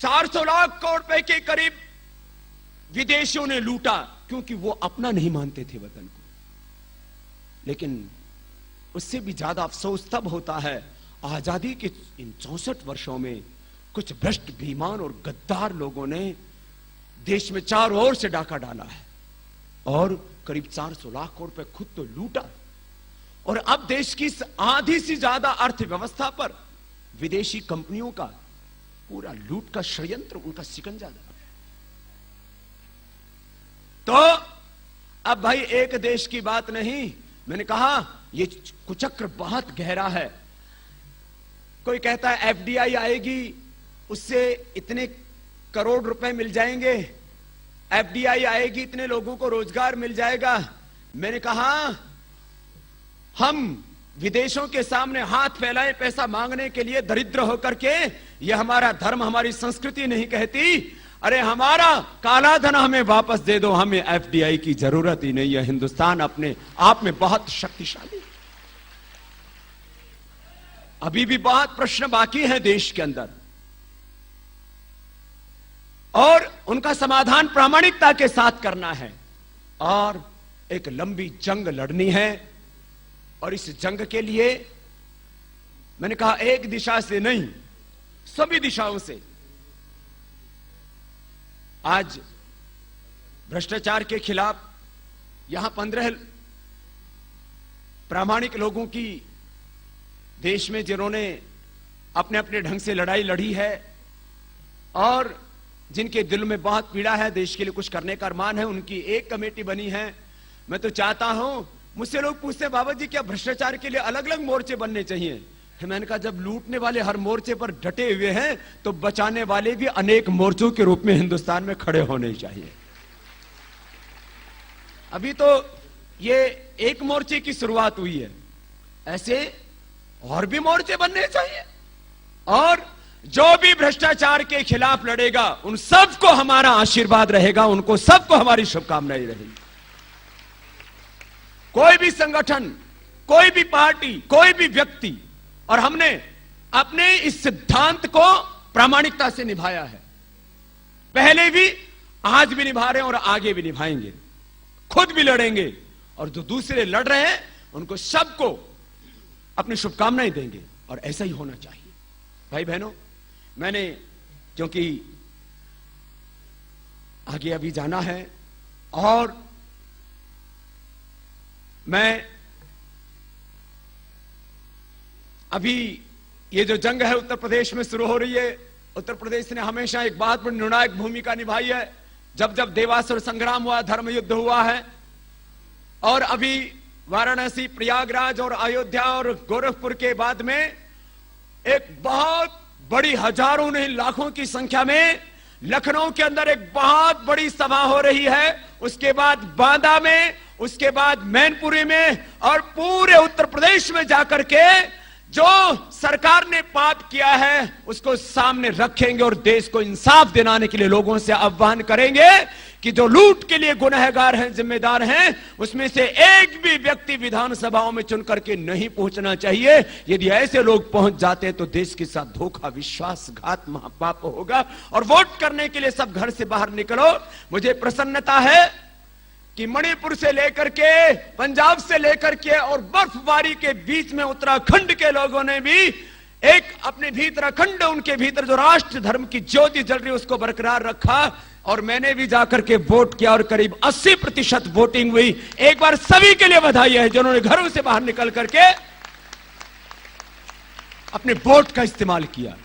400 लाख करोड़ रुपए के करीब विदेशियों ने लूटा, क्योंकि वो अपना नहीं मानते थे वतन को। लेकिन उससे भी ज्यादा अफसोस तब होता है, आजादी के इन 64 वर्षों में कुछ भ्रष्ट, बेईमान और गद्दार लोगों ने देश में चारों ओर से डाका डाला है और करीब 400 लाख करोड़ रुपए खुद तो लूटा। और अब देश की आधी से ज्यादा अर्थव्यवस्था पर विदेशी कंपनियों का पूरा लूट का षड्यंत्र, उनका शिकंजा लगा। तो अब भाई एक देश की बात नहीं, मैंने कहा ये कुचक्र बहुत गहरा है। कोई कहता है एफडीआई आएगी, उससे इतने करोड़ रुपए मिल जाएंगे, एफडीआई आएगी, इतने लोगों को रोजगार मिल जाएगा। मैंने कहा, हम विदेशों के सामने हाथ फैलाए पैसा मांगने के लिए दरिद्र होकर के, यह हमारा धर्म, हमारी संस्कृति नहीं कहती। अरे हमारा काला धन हमें वापस दे दो, हमें एफडीआई की जरूरत ही नहीं है। हिंदुस्तान अपने आप में बहुत शक्तिशाली। अभी भी बहुत प्रश्न बाकी है देश के अंदर और उनका समाधान प्रामाणिकता के साथ करना है और एक लंबी जंग लड़नी है। और इस जंग के लिए मैंने कहा, एक दिशा से नहीं, सभी दिशाओं से। आज भ्रष्टाचार के खिलाफ यहां 15 प्रामाणिक लोगों की देश में, जिन्होंने अपने अपने ढंग से लड़ाई लड़ी है और जिनके दिल में बहुत पीड़ा है, देश के लिए कुछ करने का अरमान है, उनकी एक कमेटी बनी है। मैं तो चाहता हूं, मुझसे लोग पूछते हैं बाबा जी क्या भ्रष्टाचार के लिए अलग अलग मोर्चे बनने चाहिए? मैंने कहा, जब लूटने वाले हर मोर्चे पर डटे हुए हैं तो बचाने वाले भी अनेक मोर्चों के रूप में हिंदुस्तान में खड़े होने चाहिए। अभी तो ये एक मोर्चे की शुरुआत हुई है, ऐसे और भी मोर्चे बनने चाहिए। और जो भी भ्रष्टाचार के खिलाफ लड़ेगा उन सबको हमारा आशीर्वाद रहेगा, उनको सबको हमारी शुभकामनाएं रहेगी। कोई भी संगठन, कोई भी पार्टी, कोई भी व्यक्ति, और हमने अपने इस सिद्धांत को प्रामाणिकता से निभाया है, पहले भी, आज भी निभा रहे हैं और आगे भी निभाएंगे, खुद भी लड़ेंगे और जो दूसरे लड़ रहे हैं उनको सबको अपनी शुभकामनाएं देंगे और ऐसा ही होना चाहिए। भाई बहनों, मैंने क्योंकि आगे अभी जाना है और मैं अभी ये जो जंग है उत्तर प्रदेश में शुरू हो रही है, उत्तर प्रदेश ने हमेशा एक बहुत बड़ी निर्णायक भूमिका निभाई है। जब जब देवासुर संग्राम हुआ, धर्म युद्ध हुआ है, और अभी वाराणसी, प्रयागराज और अयोध्या और गोरखपुर के बाद में एक बहुत बड़ी हजारों नहीं लाखों की संख्या में लखनऊ के अंदर एक बहुत बड़ी सभा हो रही है। उसके बाद बांदा में, उसके बाद मैनपुरी में, और पूरे उत्तर प्रदेश में जाकर के जो सरकार ने पाप किया है उसको सामने रखेंगे और देश को इंसाफ दिलाने के लिए लोगों से आह्वान करेंगे कि जो लूट के लिए गुनहगार हैं, जिम्मेदार हैं, उसमें से एक भी व्यक्ति विधानसभाओं में चुन करके नहीं पहुंचना चाहिए। यदि ऐसे लोग पहुंच जाते हैं तो देश के साथ धोखा, विश्वासघात, महापाप होगा। और वोट करने के लिए सब घर से बाहर निकलो। मुझे प्रसन्नता है कि मणिपुर से लेकर के, पंजाब से लेकर के और बर्फबारी के बीच में उत्तराखंड के लोगों ने भी एक अपने भीतर, अखंड उनके भीतर जो राष्ट्र धर्म की ज्योति जल रही उसको बरकरार रखा। और मैंने भी जाकर के वोट किया और करीब 80% वोटिंग हुई। एक बार सभी के लिए बधाई है जिन्होंने घरों से बाहर निकल करके अपने वोट का इस्तेमाल किया।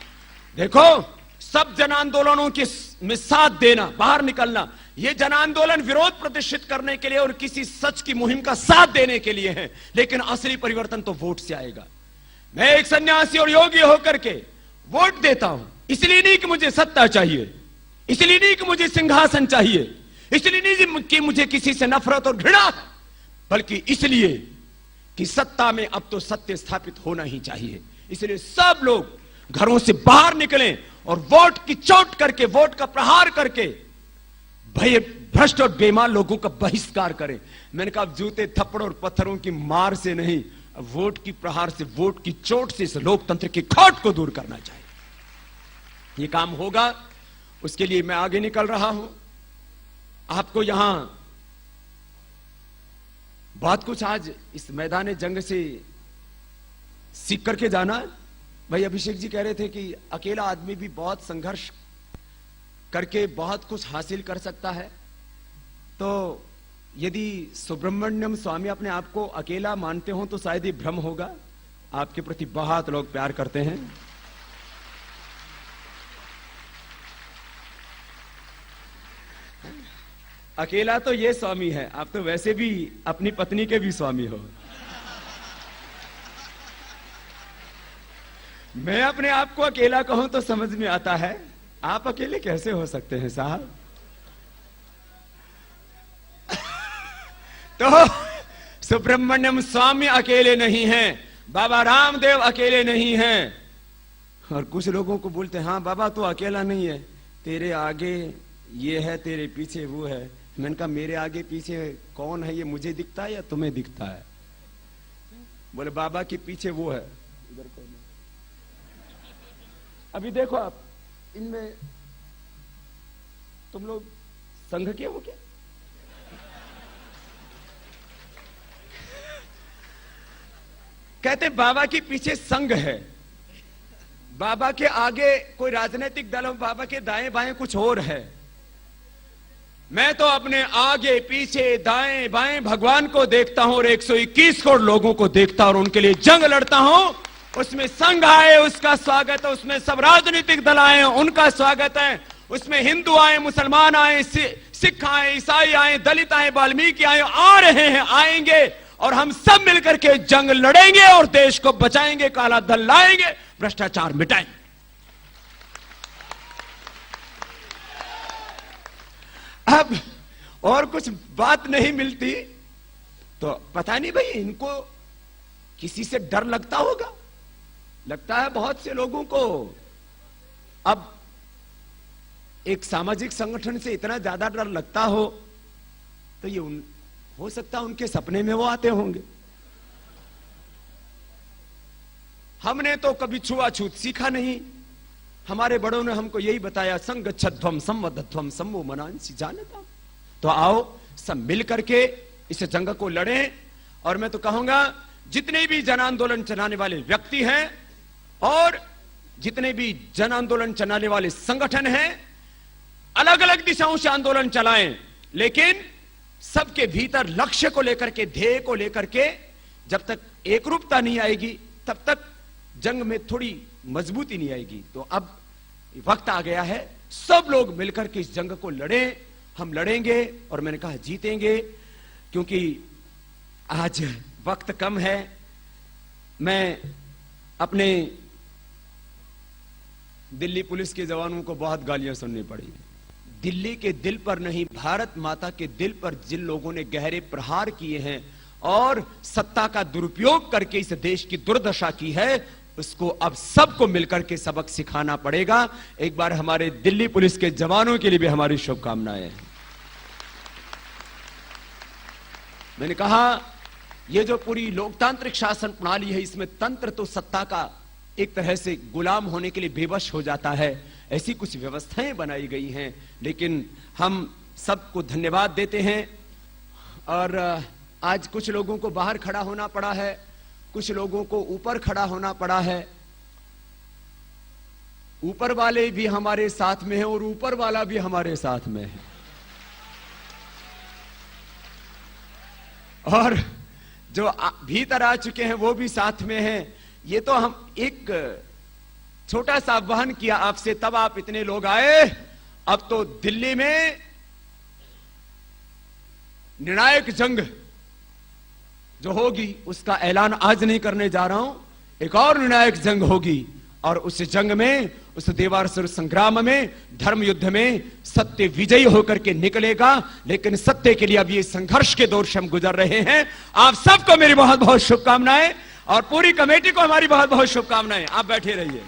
देखो, सब जन आंदोलनों के में साथ देना, बाहर निकलना, ये जन आंदोलन विरोध प्रदर्शित करने के लिए और किसी सच की मुहिम का साथ देने के लिए है, लेकिन असली परिवर्तन तो वोट से आएगा। मैं एक सन्यासी और योगी होकर के वोट देता हूं, इसलिए नहीं कि मुझे सत्ता चाहिए, इसलिए नहीं कि मुझे सिंहासन चाहिए, इसलिए नहीं कि मुझे किसी से नफरत और घृणा, बल्कि इसलिए कि सत्ता में अब तो सत्य स्थापित होना ही चाहिए। इसलिए सब लोग घरों से बाहर निकलें और वोट की चोट करके, वोट का प्रहार करके भय, भ्रष्ट और बेईमान लोगों का बहिष्कार करें। मैंने कहा जूते, थप्पड़ और पत्थरों की मार से नहीं, वोट की प्रहार से, वोट की चोट से इस लोकतंत्र की खोट को दूर करना चाहिए। ये काम होगा, उसके लिए मैं आगे निकल रहा हूं। आपको यहां बहुत कुछ आज इस मैदान जंग से सीख करके जाना है। भाई अभिषेक जी कह रहे थे कि अकेला आदमी भी बहुत संघर्ष करके बहुत कुछ हासिल कर सकता है। तो यदि सुब्रमण्यम स्वामी अपने आप को अकेला मानते हो तो शायद ये भ्रम होगा। आपके प्रति बहुत लोग प्यार करते हैं। अकेला तो ये स्वामी है, आप तो वैसे भी अपनी पत्नी के भी स्वामी हो। मैं अपने आप को अकेला कहूं तो समझ में आता है, आप अकेले कैसे हो सकते हैं साहब? तो सुब्रमण्यम स्वामी अकेले नहीं हैं, बाबा रामदेव अकेले नहीं हैं। और कुछ लोगों को बोलते हैं हाँ बाबा तू अकेला नहीं है, तेरे आगे ये है, तेरे पीछे वो है। मैंने कहा मेरे आगे पीछे कौन है, ये मुझे दिखता है या तुम्हें दिखता है? बोले बाबा के पीछे वो है। इधर कौन है? अभी देखो आप, इनमें तुम लोग संघ के हो क्या? कहते बाबा के पीछे संघ है, बाबा के आगे कोई राजनीतिक दल, बाबा के दाएं बाएं कुछ और है। मैं तो अपने आगे पीछे दाएं बाएं भगवान को देखता हूं और 121 करोड़ लोगों को देखता हूं और उनके लिए जंग लड़ता हूं। उसमें संघ आए उसका स्वागत है, उसमें सब राजनीतिक दल आए उनका स्वागत है, उसमें हिंदू आए, मुसलमान आए, सिख आए, ईसाई आए, दलित आए, वाल्मीकि आए, आ रहे हैं, आएंगे और हम सब मिलकर के जंग लड़ेंगे और देश को बचाएंगे, काला धन लाएंगे, भ्रष्टाचार मिटाएंगे। अब और कुछ बात नहीं मिलती तो पता नहीं भाई इनको किसी से डर लगता होगा, लगता है बहुत से लोगों को। अब एक सामाजिक संगठन से इतना ज्यादा डर लगता हो तो ये हो सकता है उनके सपने में वो आते होंगे। हमने तो कभी छुआछूत सीखा नहीं, हमारे बड़ों ने हमको यही बताया, संगच्छध्वम संवदध्वम सम्मो मनांसी जानता। तो आओ सब मिल करके इस जंग को लड़ें। और मैं तो कहूंगा जितने भी जन आंदोलन चलाने वाले व्यक्ति हैं और जितने भी जन आंदोलन चलाने वाले संगठन हैं अलग अलग दिशाओं से आंदोलन चलाएं, लेकिन सबके भीतर लक्ष्य को लेकर के, ध्येय को लेकर के जब तक एकरूपता नहीं आएगी तब तक जंग में थोड़ी मजबूती नहीं आएगी। तो अब वक्त आ गया है सब लोग मिलकर के इस जंग को लड़ें। हम लड़ेंगे और मैंने कहा जीतेंगे, क्योंकि आज वक्त कम है। मैं अपने दिल्ली पुलिस के जवानों को बहुत गालियां सुननी पड़ी। दिल्ली के दिल पर नहीं, भारत माता के दिल पर जिन लोगों ने गहरे प्रहार किए हैं और सत्ता का दुरुपयोग करके इस देश की दुर्दशा की है, उसको अब सबको मिलकर के सबक सिखाना पड़ेगा। एक बार हमारे दिल्ली पुलिस के जवानों के लिए भी हमारी शुभकामनाएं। मैंने कहा यह जो पूरी लोकतांत्रिक शासन प्रणाली है, इसमें तंत्र तो सत्ता का एक तरह से गुलाम होने के लिए बेबस हो जाता है। ऐसी कुछ व्यवस्थाएं बनाई गई हैं, लेकिन हम सबको धन्यवाद देते हैं। और आज कुछ लोगों को बाहर खड़ा होना पड़ा है, कुछ लोगों को ऊपर खड़ा होना पड़ा है। ऊपर वाले भी हमारे साथ में हैं और ऊपर वाला भी हमारे साथ में है। और जो भीतर आ चुके हैं वो भी साथ में हैं। ये तो हम एक छोटा सा आह्वान किया आपसे, तब आप इतने लोग आए। अब तो दिल्ली में निर्णायक जंग जो होगी उसका ऐलान आज नहीं करने जा रहा हूं। एक और निर्णायक जंग होगी और उस जंग में, उस देवासुर संग्राम में, धर्म युद्ध में सत्य विजयी होकर के निकलेगा। लेकिन सत्य के लिए अब ये संघर्ष के दौर से हम गुजर रहे हैं। आप सबको मेरी बहुत बहुत शुभकामनाएं और पूरी कमेटी को हमारी बहुत बहुत शुभकामनाएं। आप बैठे रहिए।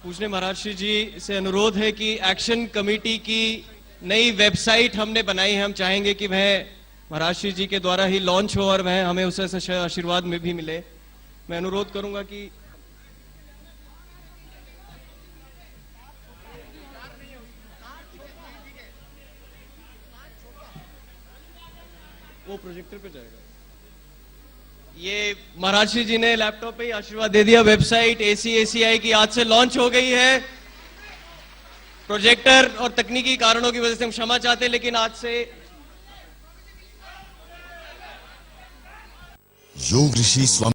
पूछने महाराज श्री जी से अनुरोध है कि एक्शन कमेटी की नई वेबसाइट हमने बनाई है। हम चाहेंगे कि वह महाराज श्री जी के द्वारा ही लॉन्च हो और वह हमें उससे आशीर्वाद में भी मिले। मैं अनुरोध करूंगा कि वो प्रोजेक्टर पे जाएगा। ये महाराज श्री जी ने लैपटॉप पे ही आशीर्वाद दे दिया। वेबसाइट ACACI की आज से लॉन्च हो गई है। प्रोजेक्टर और तकनीकी कारणों की वजह से हम क्षमा चाहते हैं, लेकिन आज से योग ऋषि स्वामी